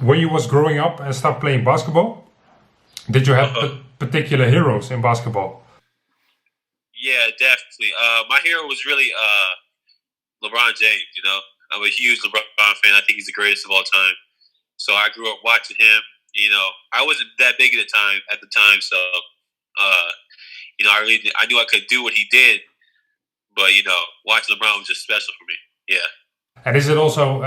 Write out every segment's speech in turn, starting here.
When you was growing up and start playing basketball, did you have particular heroes in basketball? Yeah, definitely. My hero was really LeBron James. I'm a huge LeBron fan. I think he's the greatest of all time. So I grew up watching him. I wasn't that big at the time. So uh, I knew I could do what he did. But watching LeBron was just special for me. Yeah. And is it also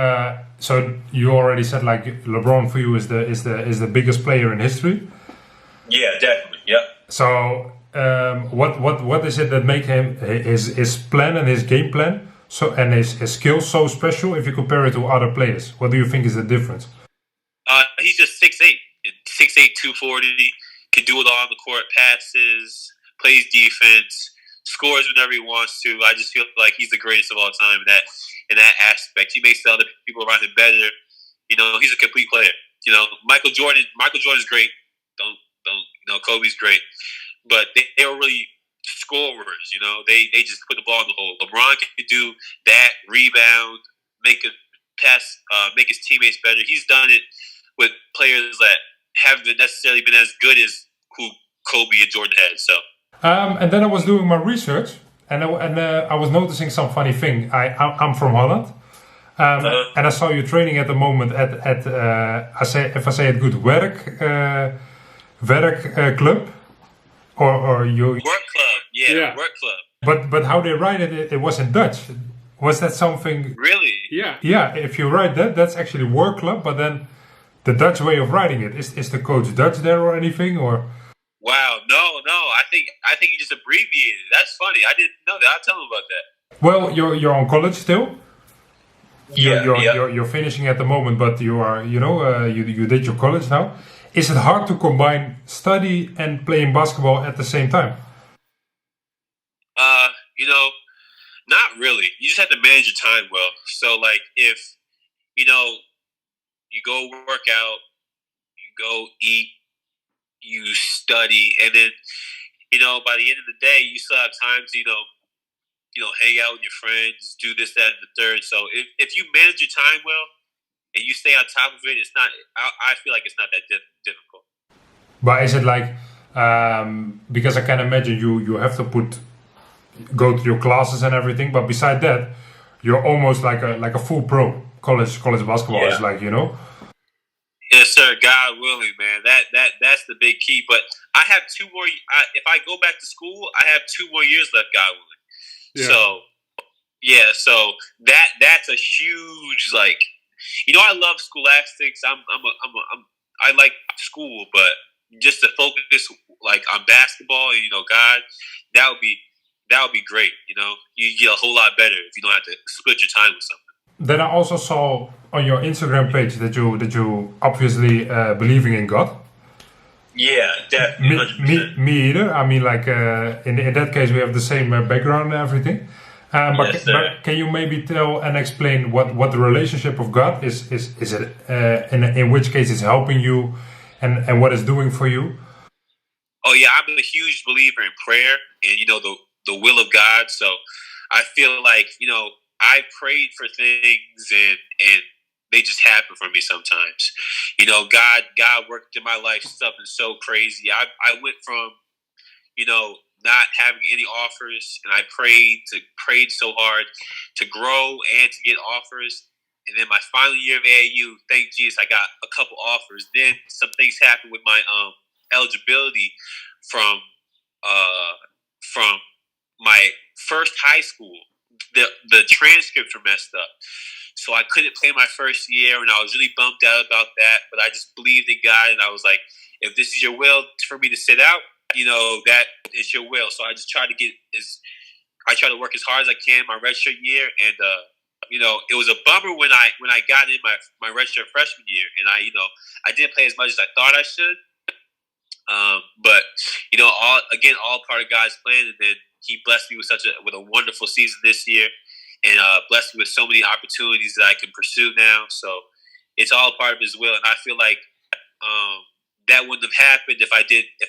so? You already said like LeBron for you is the biggest player in history. Yeah, definitely. Yep. So what is it that make him his plan and his game plan so and his skills so special if you compare it to other players? What do you think is the difference? He's just 6'8", 6'8", 240. Can do it all on the court. Passes, plays defense, scores whenever he wants to. I just feel like he's the greatest of all time in that aspect. He makes the other people around him better. He's a complete player. Michael Jordan's great. Don't Kobe's great, but they were really scorers. They just put the ball in the hole. LeBron can do that, rebound, make a pass, make his teammates better. He's done it with players that haven't necessarily been as good as who Kobe and Jordan had. So. And then I was doing my research, and I was noticing some funny thing. I'm from Holland, and I saw you training at the moment at if I say it good, werk club, or you work club, yeah, work But club. how they write it was in Dutch. Was that something? Really? Yeah. If you write that, that's actually work club. But then the Dutch way of writing it is the coach Dutch there or anything or? Wow, no. I think you just abbreviated. That's funny. I didn't know that. I'll tell him about that. Well, you're on college still. Yeah, you're finishing at the moment, but you are you did your college now. Is it hard to combine study and playing basketball at the same time? Not really. You just have to manage your time well. So, like, if you go work out, you go eat, you study, and then by the end of the day, you still have time to hang out with your friends, do this, that, and the third. So, if you manage your time well and you stay on top of it, it's not. I feel like it's not that difficult. But is it like because I can imagine you have to go to your classes and everything, but beside that, you're almost like a full pro college basketball. Yeah. Is like Yes, sir. God willing, man. That's the big key. But I have two more. If I go back to school, I have 2 more years left. God willing. Yeah. So that's a huge like. I love scholastics. I like school, but just to focus like on basketball and God, that would be great. You get a whole lot better if you don't have to split your time with something. Then I also saw on your Instagram page that you obviously believing in God. Yeah, definitely. Me either. I mean, like in that case, we have the same background and everything. Yes, sir. But can you maybe tell and explain what the relationship of God is? Is it in which case it's helping you, and what it's doing for you? Oh yeah, I'm a huge believer in prayer and the will of God. So I feel like I prayed for things and they just happen for me sometimes. God worked in my life something so crazy. I went from not having any offers, and I prayed so hard to grow and to get offers. And then my final year of AAU, thank Jesus, I got a couple offers. Then some things happened with my eligibility from my first high school. The transcripts were messed up, so I couldn't play my first year, and I was really bummed out about that. But I just believed in God, and I was like, if this is your will for me to sit out, that is your will. So I just try to work as hard as I can my redshirt year, and it was a bummer when I got in my redshirt freshman year, and I didn't play as much as I thought I should. But all part of God's plan, and then He blessed me with a wonderful season this year, and blessed me with so many opportunities that I can pursue now. So it's all part of His will, and I feel like that wouldn't have happened if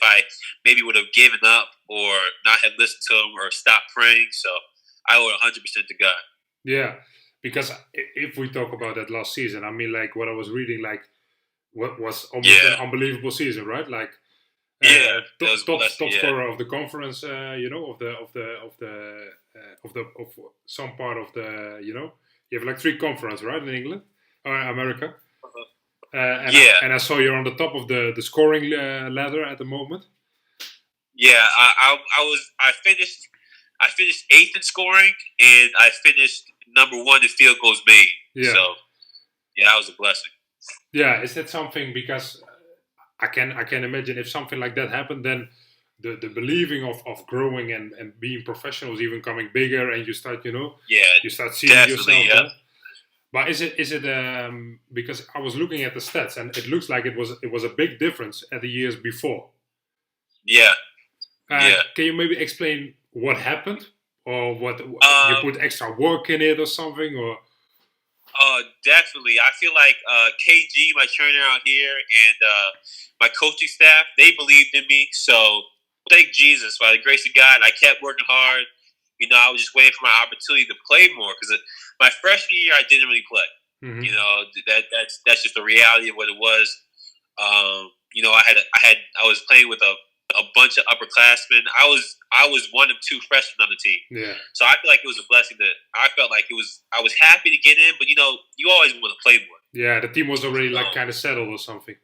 I maybe would have given up or not have listened to Him or stopped praying. So I owe it 100% to God. Yeah, because if we talk about that last season, I mean, like what I was reading, like what was almost an unbelievable season, right? Like top scorer of the conference, of some part of the, you have like 3 conferences, right, in England or America. And I saw you're on the top of the scoring ladder at the moment. Yeah, I finished 8th in scoring, and I finished number 1 in field goals made. Yeah. So yeah, that was a blessing. Yeah, is that something, because I can imagine if something like that happened, then the believing of growing and being professional is even coming bigger, and you start, you start seeing yourself. Yeah. But is it because I was looking at the stats, and it looks like it was a big difference at the years before. Yeah. Can you maybe explain what happened, or what you put extra work in it or something, or? Definitely. I feel like KG, my trainer out here, and my coaching staff, they believed in me. So thank Jesus, by the grace of God, I kept working hard. I was just waiting for my opportunity to play more, because my freshman year I didn't really play. Mm-hmm. That's just the reality of what it was. I was playing with a bunch of upperclassmen. I was one of 2 freshmen on the team. Yeah. So I feel like it was a blessing that I felt like it was. I was happy to get in, but you always want to play more. Yeah, the team was already kind of settled or something.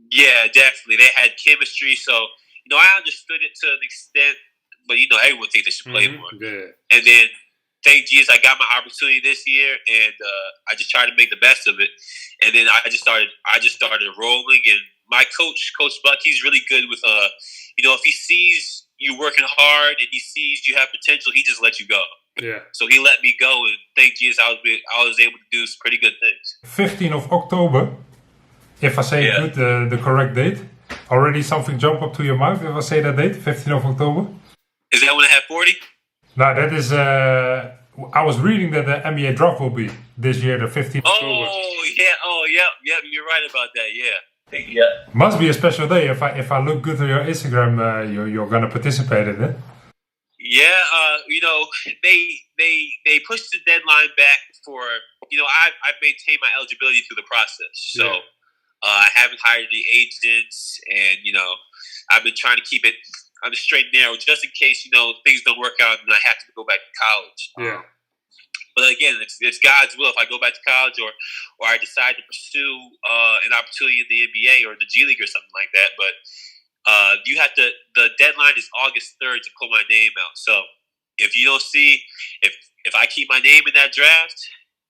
Yeah, definitely. They had chemistry, so I understood it to an extent. But everyone thinks they should play more. Yeah. And then, thank Jesus, I got my opportunity this year, and I just tried to make the best of it. And then I just started rolling. And my Coach Buck, he's really good with if he sees you working hard and he sees you have potential, he just lets you go. Yeah. So he let me go, and thank Jesus, I was able to do some pretty good things. 15th of October, if I say the correct date. Already something jump up to your mouth if I say that date, 15th of October. Is that when I had 40? No, that is. I was reading that the NBA draft will be this year, the 15th of October. Oh, yeah. You're right about that. Yeah. Must be a special day. If I look good on your Instagram, you're gonna participate in it. Yeah. They pushed the deadline back for. I've maintained my eligibility through the process. So I haven't hired the agents, and I've been trying to keep it on the straight and narrow, just in case things don't work out and I have to go back to college. Yeah. But again, it's God's will if I go back to college or I decide to pursue an opportunity in the NBA or the G League or something like that. But the deadline is August 3rd to pull my name out. So if you don't see, if I keep my name in that draft,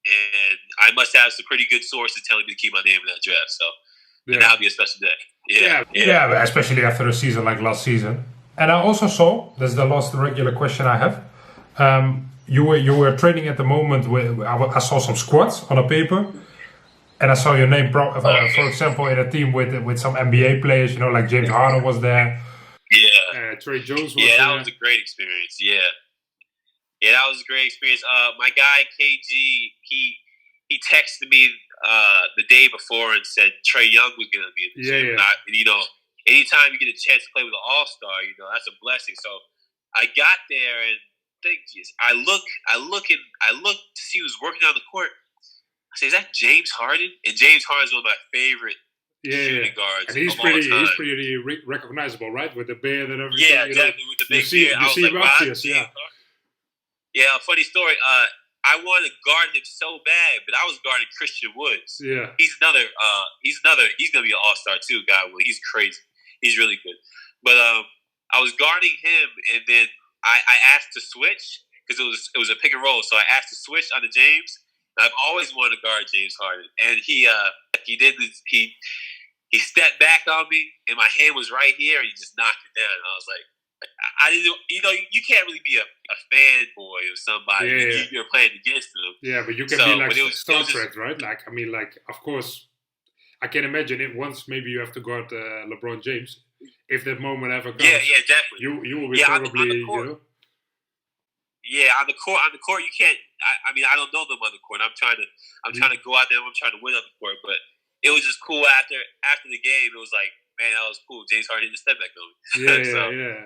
and I must have some pretty good sources telling me to keep my name in that draft. So then that'll be a special day. Yeah, especially after a season like last season. And I also saw, that's the last regular question I have. You were training at the moment I saw some squads on a paper, and I saw your name, for example, in a team with some NBA players, like James Harden was there. Yeah. Trey Jones was there. Yeah, that was a great experience. Yeah, that was a great experience. My guy KG, he texted me the day before and said Trae Young was going to be in the team. Yeah. Anytime you get a chance to play with an all-star, that's a blessing. So I got there, and I look to see who's working on the court. I say, is that James Harden? And James Harden's one of my favorite shooting guards. And he's pretty recognizable, right? With the beard and everything. Yeah, definitely with the big beard. You see him obvious, yeah. Yeah, funny story. I wanted to guard him so bad, but I was guarding Christian Woods. Yeah, he's gonna be an all-star too, guy. Well, he's crazy. He's really good. But I was guarding him, and then I asked to switch because it was a pick and roll. So I asked to switch onto James. And I've always wanted to guard James Harden, and he did this. He stepped back on me, and my hand was right here, and he just knocked it down. And I was like, I didn't. You can't really be a fanboy of somebody if you're playing against them. Yeah, but you can be like Star Trek, right? Of course, I can imagine it. Once maybe you have to guard LeBron James, if that moment ever comes. Yeah, definitely. You will be probably, Yeah, on the court, you can't. I don't know them on the court. I'm trying to go out there. I'm trying to win on the court, but it was just cool after the game. It was like, man, that was cool. James Harden did a step back on me. Yeah.